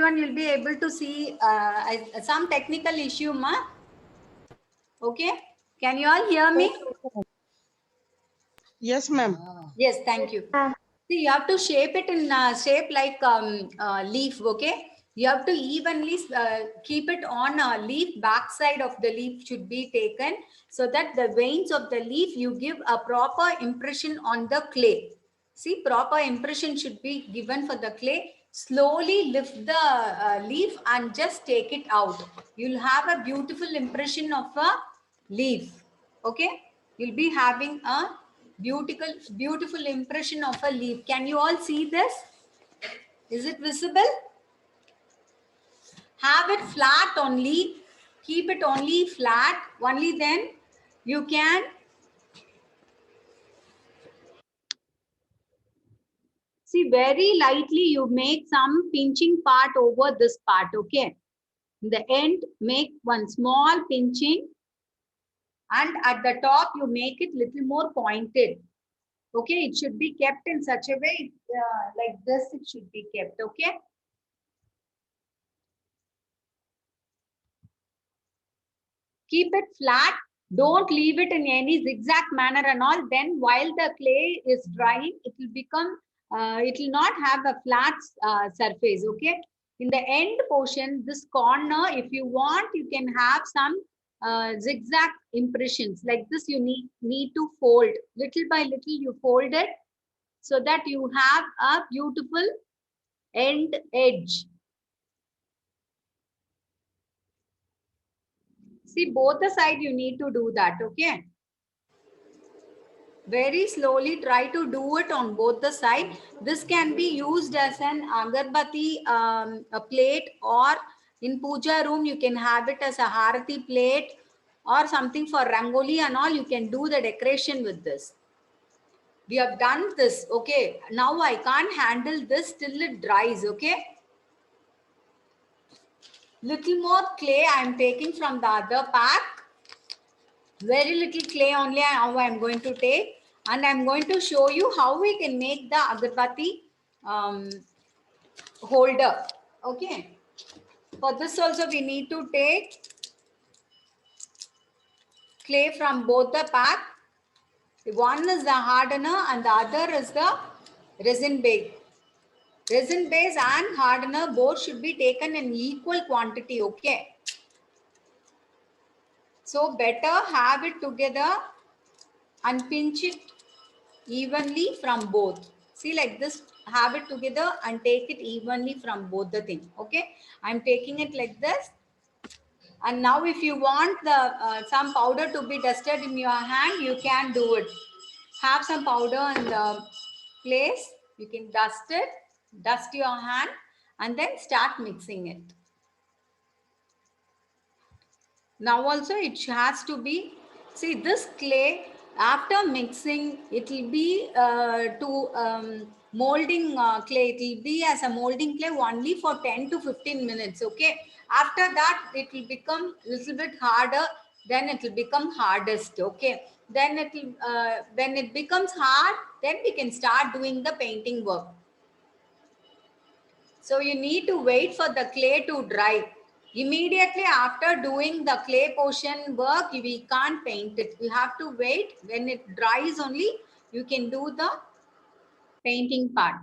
everyone will be able to see some technical issue, ma? Okay. Can you all hear me? Yes, ma'am. Yes, thank you. See, you have to shape it in shape like leaf, okay? You have to evenly keep it on a leaf. Back side of the leaf should be taken so that the veins of the leaf, you give a proper impression on the clay. See, proper impression should be given for the clay. Slowly lift the leaf and just take it out. You'll have a beautiful impression of a leaf, okay? You'll be having a beautiful impression of a leaf. Can you all see this? Is it visible? Have it flat only. Keep it only flat. Only then you can see very lightly. You make some pinching part over this part. Okay. In the end, make one small pinching, and at the top you make it little more pointed. Okay, it should be kept in such a way like this. It should be kept. Okay. Keep it flat. Don't leave it in any zigzag manner and all. Then while the clay is drying, it will become, it will not have a flat surface. Okay. In the end portion, this corner, if you want, you can have some zigzag impressions like this. You need to fold little by little. You fold it so that you have a beautiful end edge. See, both the side you need to do that. Okay. Very slowly try to do it on both the side. This can be used as an agarbatti a plate, or in puja room you can have it as a harati plate or something for rangoli and all. You can do the decoration with this. We have done this. Okay, now I can't handle this till it dries. Okay, little more clay I am taking from the other pack. Very little clay only now I'm going to take, and I'm going to show you how we can make the agarbatti holder. Okay. For this also we need to take clay from both the pack. One is the hardener and the other is the resin base. Resin base and hardener both should be taken in equal quantity. Okay. So better have it together and pinch it evenly from both. See, like this, have it together and take it evenly from both the thing. Okay, I'm taking it like this. And now if you want the some powder to be dusted in your hand, you can do it. Have some powder in the place, you can dust it, dust your hand, and then start mixing it. Now also it has to be, see this clay, after mixing, it will be molding clay. It will be as a molding clay only for 10 to 15 minutes. Okay. After that, it will become a little bit harder. Then it will become hardest. Okay. Then it will, when it becomes hard, then we can start doing the painting work. So you need to wait for the clay to dry. Immediately after doing the clay portion work, we can't paint it. We have to wait. When it dries only, you can do the painting part.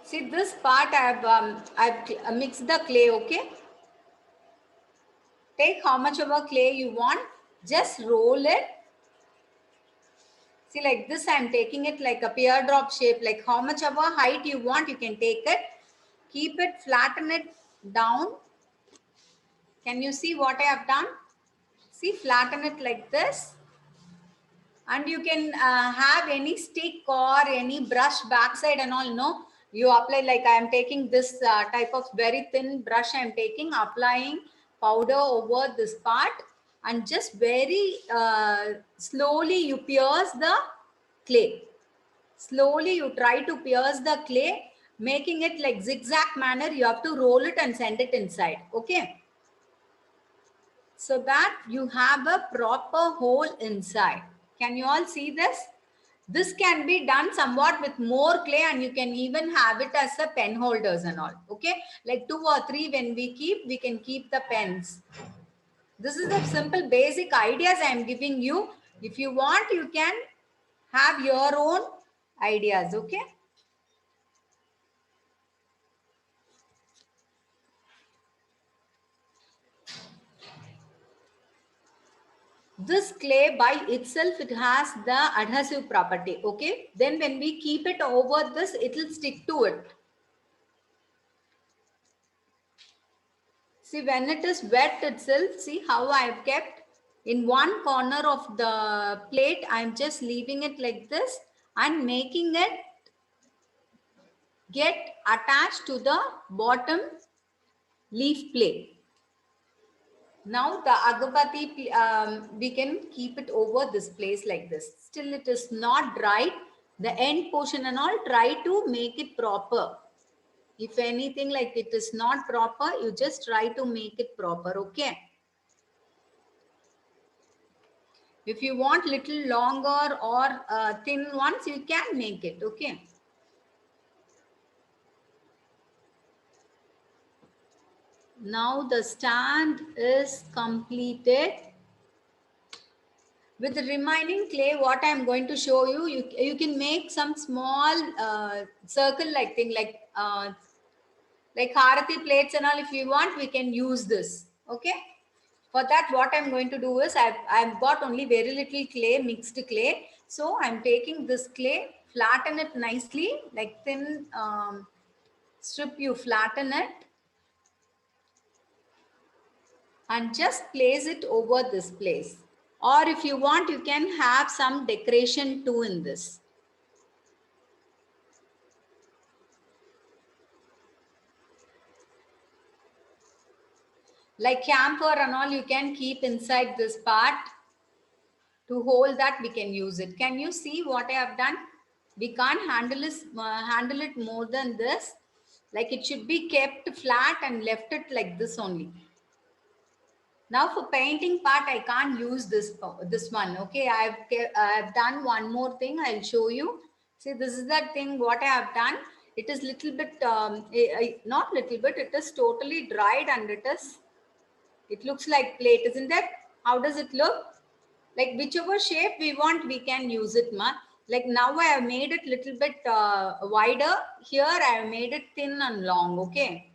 See this part, I've mixed the clay. Okay. Take how much of a clay you want. Just roll it. See, like this, I'm taking it like a teardrop shape. Like how much of a height you want, you can take it. Keep it, flatten it down. Can you see what I have done? See, flatten it like this. And you can have any stick or any brush backside and all. No, you apply like I am taking this type of very thin brush. I am taking, applying powder over this part, and just very slowly you pierce the clay. Slowly you try to pierce the clay, making it like zigzag manner. You have to roll it and send it inside. Okay. So that you have a proper hole inside. Can you all see this? This can be done somewhat with more clay, and you can even have it as a pen holders and all. Okay, like 2 or 3 when we can keep the pens. This is the simple basic ideas I am giving you. If you want, you can have your own ideas. Okay. This clay by itself, it has the adhesive property. Okay. Then when we keep it over this, it will stick to it. See, when it is wet itself, see how I have kept in one corner of the plate. I am just leaving it like this and making it get attached to the bottom leaf plate. Now the agabati, we can keep it over this place like this. Still it is not dried. The end portion and all, try to make it proper. If anything like it is not proper, you just try to make it proper. Okay. If you want little longer or thin ones, you can make it. Okay. Now the stand is completed. With the remaining clay, what I am going to show you, you can make some small circle like thing like Harati plates and all. If you want, we can use this. Okay. For that, what I'm going to do is I've got only very little clay, mixed clay. So I'm taking this clay, flatten it nicely, like thin strip, you flatten it and just place it over this place. Or if you want, you can have some decoration too in this. Like camphor and all, you can keep inside this part. To hold that, we can use it. Can you see what I have done? We can't handle it more than this. Like it should be kept flat and left it like this only. Now for painting part, I can't use this one. Okay, I've done one more thing. I'll show you. See, this is that thing what I have done. It is little bit not little bit. It is totally dried and it looks like plate, isn't it? How does it look? Like whichever shape we want, we can use it, ma. Like now I have made it little bit wider. Here I have made it thin and long. Okay.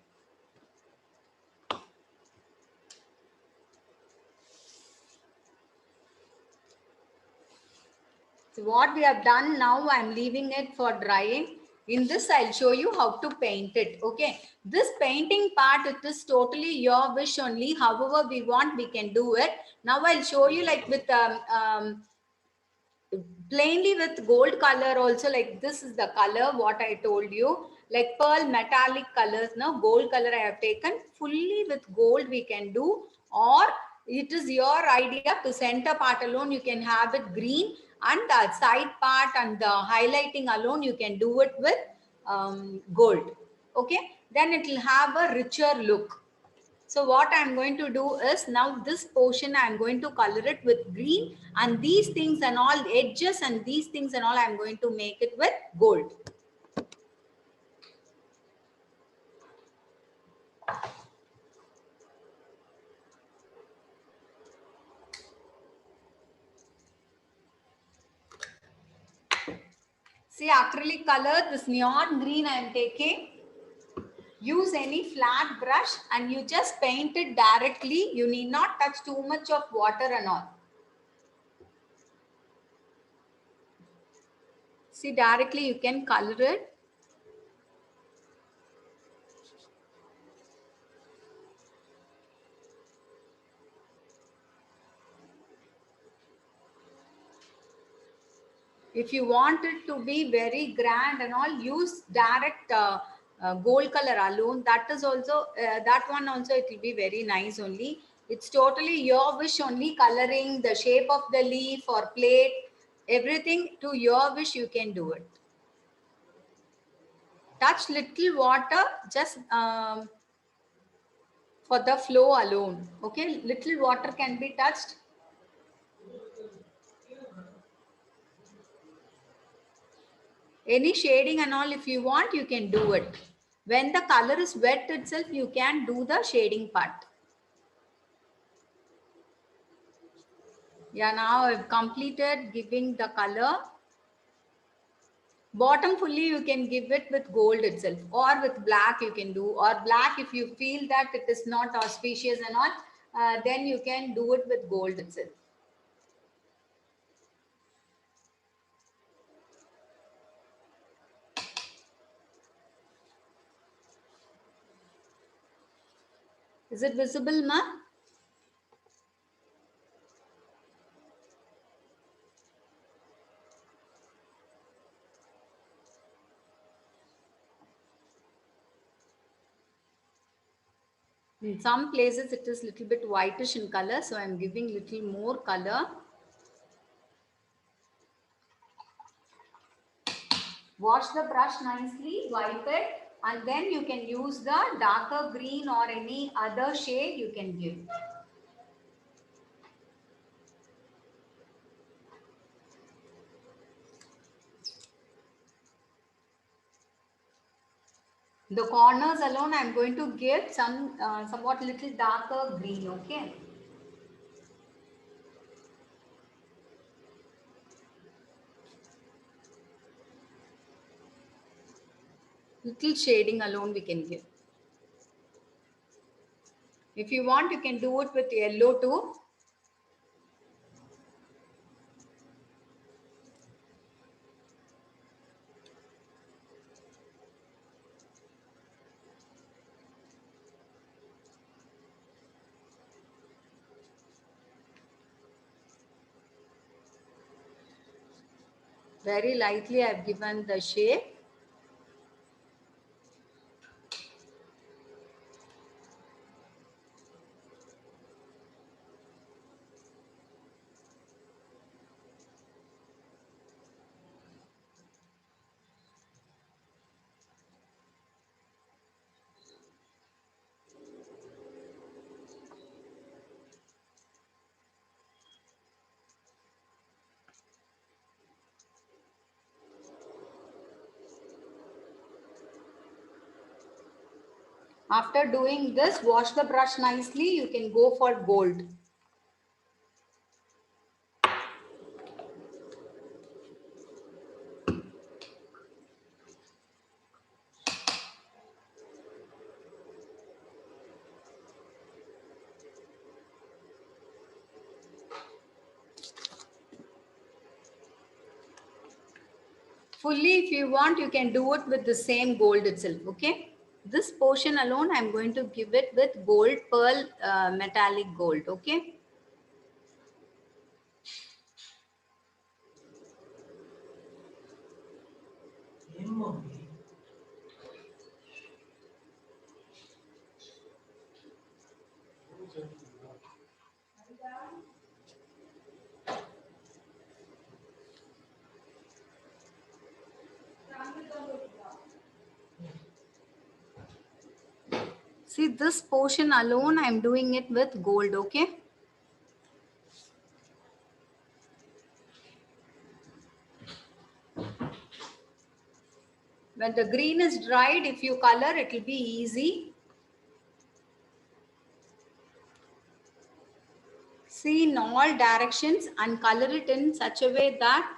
So what we have done now, I'm leaving it for drying. In this, I'll show you how to paint it. Okay. This painting part, it is totally your wish only. However we want, we can do it. Now I'll show you like with plainly with gold color also. Like this is the color what I told you, like pearl metallic colors. Now gold color I have taken, fully with gold we can do. Or it is your idea, to center part alone you can have it green, and the side part and the highlighting alone you can do it with gold. Okay, then it will have a richer look. So what I'm going to do is, now this portion I'm going to color it with green, and these things and all edges and these things and all I'm going to make it with gold. See, acrylic color, this neon green I am taking. Use any flat brush and you just paint it directly. You need not touch too much of water and all. See, directly you can color it. If you want it to be very grand and all, use direct gold color alone. That is also, that one also, it will be very nice only. It's totally your wish only, coloring, the shape of the leaf or plate, everything to your wish, you can do it. Touch little water, just for the flow alone. Okay, little water can be touched. Any shading and all, if you want, you can do it. When the color is wet itself, you can do the shading part. Yeah, now I've completed giving the color. Bottom fully you can give it with gold itself, or with black you can do, or black if you feel that it is not auspicious and all, then you can do it with gold itself. Is it visible, ma? In some places it is little bit whitish in color, so I'm giving little more color. Wash the brush nicely, wipe it, and then you can use the darker green or any other shade you can give. The corners alone I'm going to give somewhat little darker green, okay? Little shading alone we can give. If you want, you can do it with yellow too. Very lightly I've given the shape. After doing this, wash the brush nicely. You can go for gold. Fully, if you want, you can do it with the same gold itself, okay? This portion alone, I'm going to give it with gold, pearl, metallic gold, okay? See, this portion alone, I'm doing it with gold, okay? When the green is dried, if you color, it will be easy. See in all directions and color it in such a way that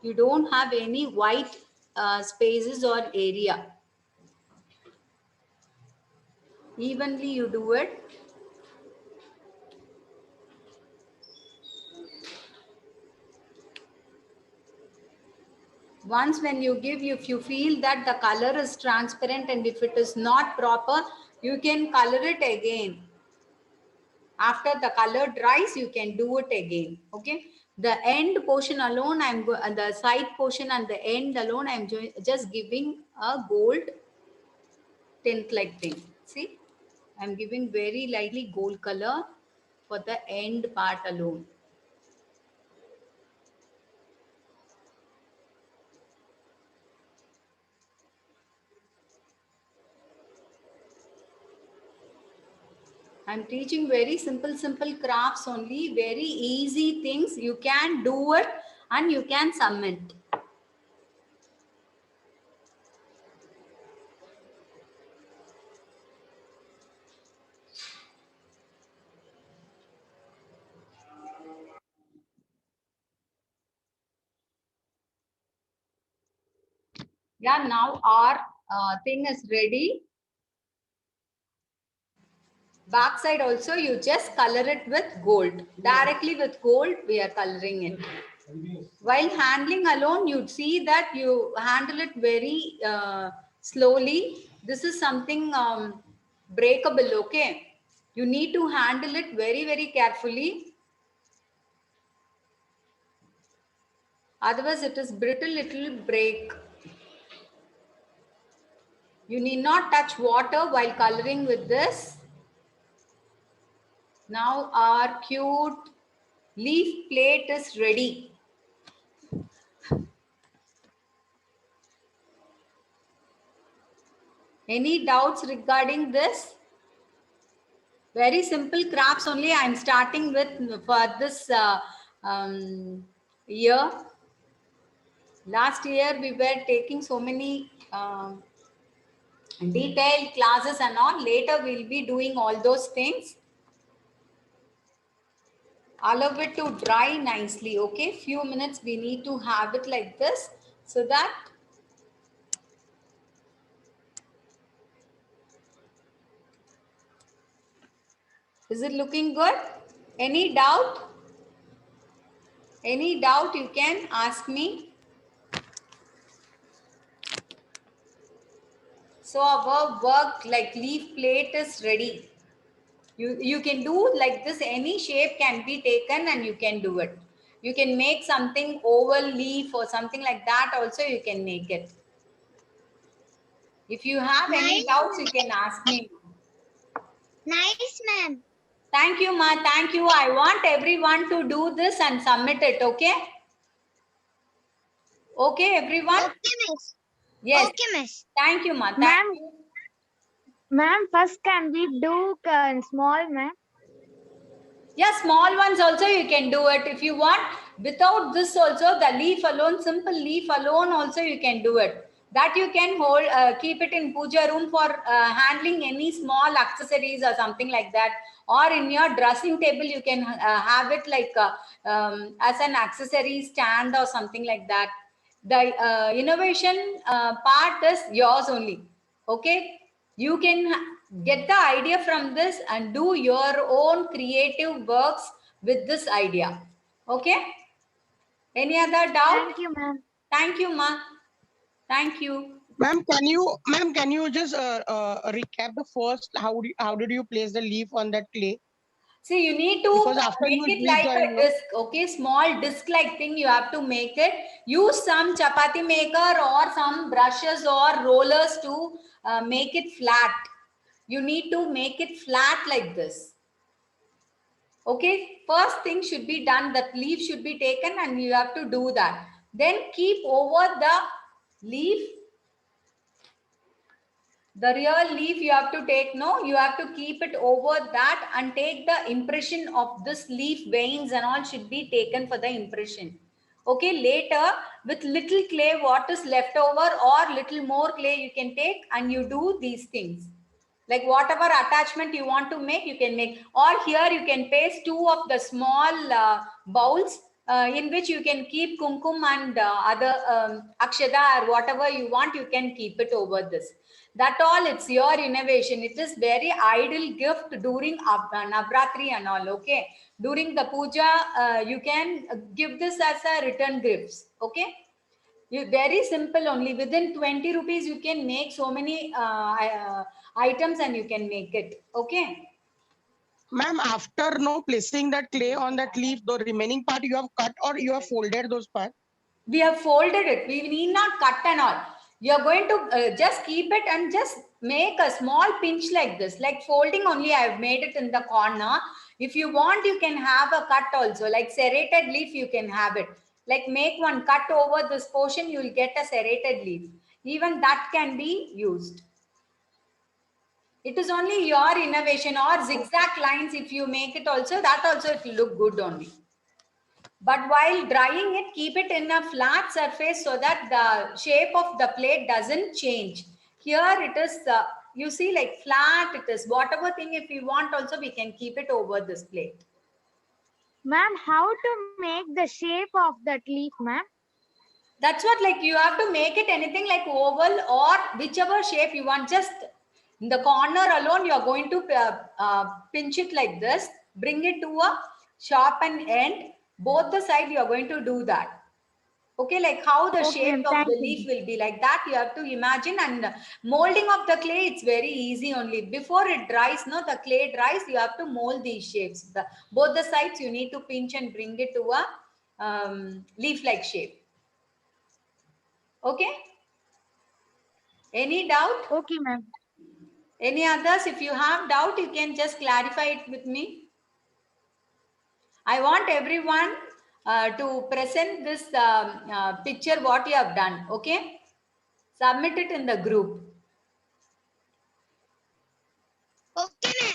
you don't have any white spaces or area. Evenly you do it. Once when you give, if you feel that the color is transparent and if it is not proper, you can color it again. After the color dries, you can do it again, okay? The end portion alone, the side portion and the end alone, I'm just giving a gold tint like thing. See, I'm giving very lightly gold color for the end part alone. I'm teaching very simple crafts only, very easy things. You can do it and you can submit. Yeah, now our thing is ready. Back side also you just color it with gold. Directly with gold we are coloring it. While handling alone, you'd see that you handle it very slowly. This is something breakable, okay? You need to handle it very, very carefully. Otherwise, it is brittle, it will break. You need not touch water while coloring with this. Now our cute leaf plate is ready. Any doubts regarding this? Very simple crafts only I am starting with for this year. Last year we were taking so many detailed classes and all. Later we'll be doing all those things. Allow it to dry nicely, okay? Few minutes we need to have it like this so that is it looking good? Any doubt? Any doubt you can ask me. So our work like leaf plate is ready. You can do like this, any shape can be taken and you can do it. You can make something oval leaf or something like that also you can make it. If you have any doubts, you can ask me. Nice, ma'am. Thank you, Ma. Thank you. I want everyone to do this and submit it, okay? Okay, everyone? Okay, miss. Yes. Okay, miss. Thank you, Ma. Thank Ma'am, you. ma'am, first can we do small, ma'am? Yeah, small ones also you can do it if you want. Without this also, the leaf alone, simple leaf alone also you can do it. That you can hold, keep it in puja room for handling any small accessories or something like that. Or in your dressing table, you can have it like as an accessory stand or something like that. The innovation part is yours only. Okay, you can get the idea from this and do your own creative works with this idea. Okay, any other doubt? Thank you, ma'am. Thank you, Ma. Thank you. Ma'am, can you just recap the first? How did you place the leaf on that clay? See, you need to Because after make you it did like the, a disc, okay? Small disc-like thing you have to make it. Use some chapati maker or some brushes or rollers to make it flat. You need to make it flat like this. Okay, first thing should be done, that leaf should be taken and you have to do that. Then keep over the leaf, the real leaf you have to take, no, you have to keep it over that and take the impression of this leaf veins and all should be taken for the impression. Okay, later with little clay, what is left over or little more clay you can take and you do these things. Like whatever attachment you want to make, you can make. Or here you can paste two of the small bowls in which you can keep kumkum and other akshada or whatever you want, you can keep it over this. That all, it's your innovation. It is very ideal gift during Navratri and all, okay? During the puja, you can give this as a return gifts, okay? You very simple only. Within 20 rupees, you can make so many items and you can make it. Okay. ma'am, after no placing that clay on that leaf, the remaining part you have cut or you have folded those parts? We have folded it. We need not cut and all. You're going to just keep it and just make a small pinch like this. Like folding only, I've made it in the corner. If you want, you can have a cut also. Like serrated leaf, you can have it. Like make one cut over this portion, you will get a serrated leaf. Even that can be used. It is only your innovation, or zigzag lines if you make it also, that also it will look good only. But while drying it, keep it in a flat surface so that the shape of the plate doesn't change. Here it is, you see, like flat it is. Whatever thing if we want also, we can keep it over this plate. Ma'am, how to make the shape of that leaf, ma'am? That's what, like, you have to make it anything like oval or whichever shape you want. Just in the corner alone, you are going to pinch it like this, bring it to a sharpened end. Both the side you are going to do that. Okay, like how the Okay, shape ma'am. of Thank the you. leaf will be, like that you have to imagine. And molding of the clay, it's very easy only. Before it dries, no, the clay dries, you have to mold these shapes. Both the sides you need to pinch and bring it to a leaf-like shape. Okay? Any doubt? Okay, ma'am. Any others? If you have doubt, you can just clarify it with me. I want everyone to present this picture what you have done. Okay? Submit it in the group.